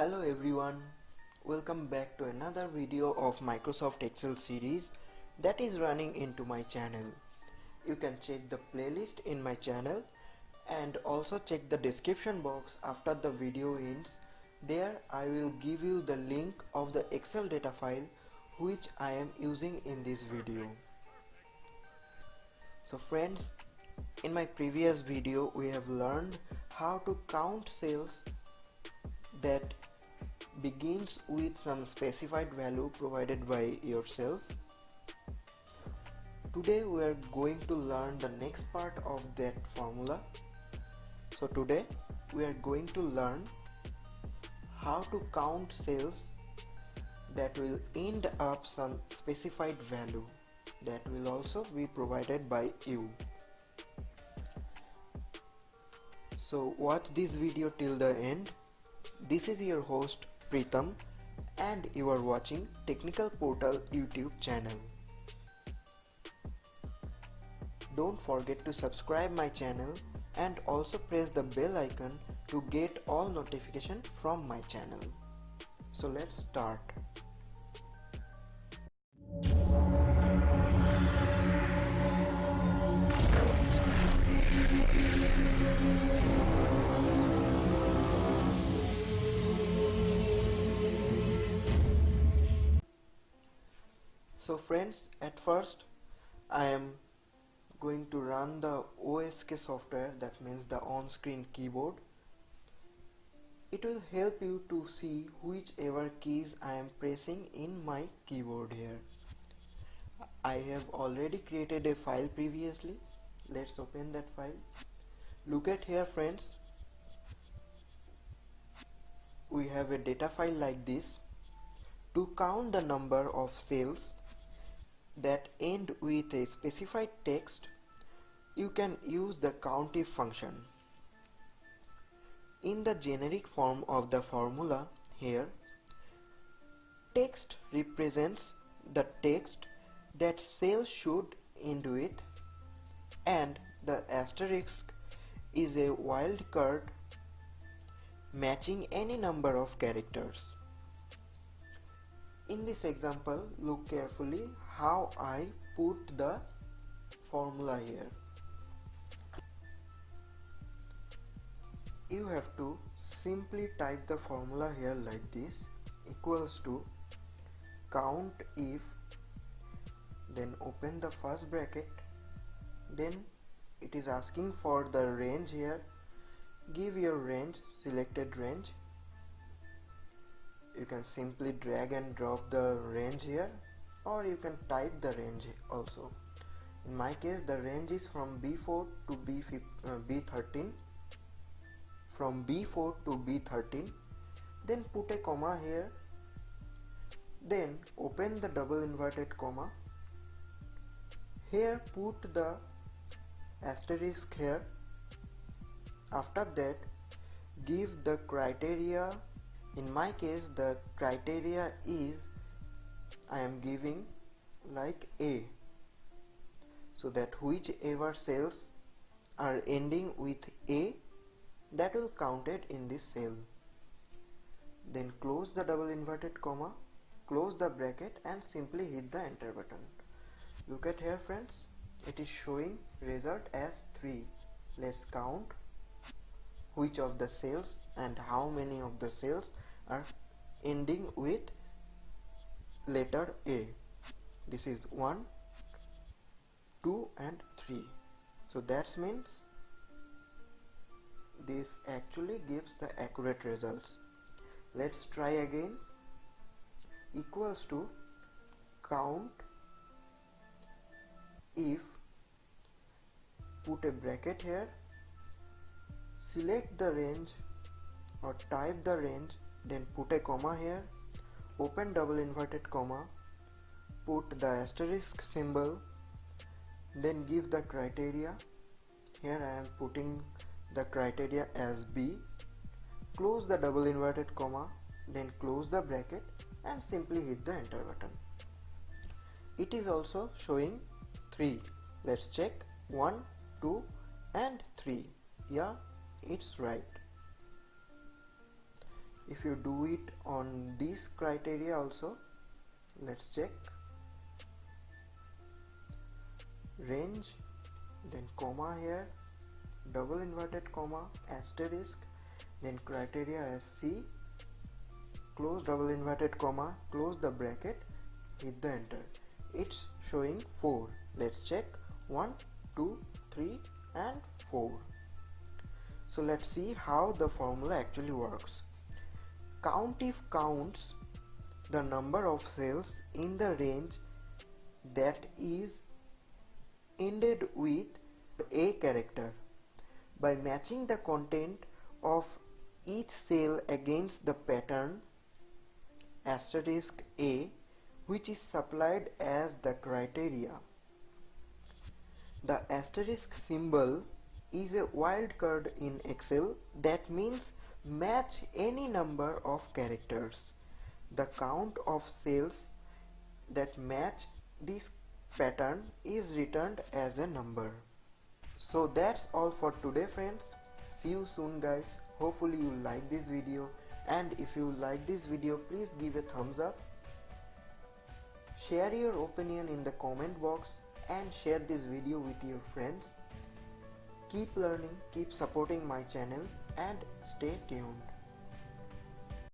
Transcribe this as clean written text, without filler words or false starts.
Hello everyone, welcome back to another video of Microsoft Excel series that is running into my channel. You can check the playlist in my channel and also check the description box after the video ends. There I will give you the link of the Excel data file which I am using in this video. So friends, in my previous video we have learned how to count cells that begins with some specified value provided by yourself. Today we are going to learn the next part of that formula. So today we are going to learn how to count cells that will end up some specified value that will also be provided by you. So watch this video till the end. This is your host Pritam and you are watching Technical Portal YouTube channel. Don't forget to subscribe my channel and also press the bell icon to get all notification from my channel. So let's start. So friends, at first I am going to run the OSK software, that means the on-screen keyboard. It will help you to see whichever keys I am pressing in my keyboard here. I have already created a file previously. Let's open that file. Look at here friends. We have a data file like this. To count the number of cells that end with a specified text, you can use the COUNTIF function. In the generic form of the formula here, text represents the text that cell should end with, and the asterisk is a wildcard matching any number of characters. In this example, look carefully how I put the formula here. You have to simply type the formula here like this, equals to COUNTIF, then open the first bracket, then it is asking for the range here. Give your range, selected range. You can simply drag and drop the range here, or you can type the range also. In my case, the range is from B4 to B13, from B4 to B13. Then put a comma here, then open the double inverted comma. Here put the asterisk here. After that, give the criteria. In my case, the criteria is I am giving like A, so that whichever cells are ending with A, that will counted in this cell. Then close the double inverted comma, close the bracket and simply hit the enter button. Look at here friends, it is showing result as 3. Let's count which of the cells and how many of the cells are ending with letter A. This is 1, 2 and 3. So that means this actually gives the accurate results. Let's try again. Equals to count if, put a bracket here, select the range or type the range, then put a comma here, open double inverted comma, put the asterisk symbol, then give the criteria. Here I am putting the criteria as B, close the double inverted comma, then close the bracket and simply hit the enter button. It is also showing 3. Let's check 1, 2 and 3. Yeah, it's right. if you do it on this criteria also, let's check. Range, then comma here, double inverted comma, asterisk, then criteria as C, close double inverted comma, close the bracket, hit the enter. It's showing 4. Let's check 1, 2, 3 and 4. So let's see how the formula actually works. COUNTIF counts the number of cells in the range that is ended with a character by matching the content of each cell against the pattern asterisk A, which is supplied as the criteria. The asterisk symbol is a wildcard in Excel that means match any number of characters. The count of cells that match this pattern is returned as a number. So that's all for today, friends. See you soon, guys. Hopefully you like this video, and if you like this video, please give a thumbs up. Share your opinion in the comment box and share this video with your friends. Keep learning, keep supporting my channel and stay tuned.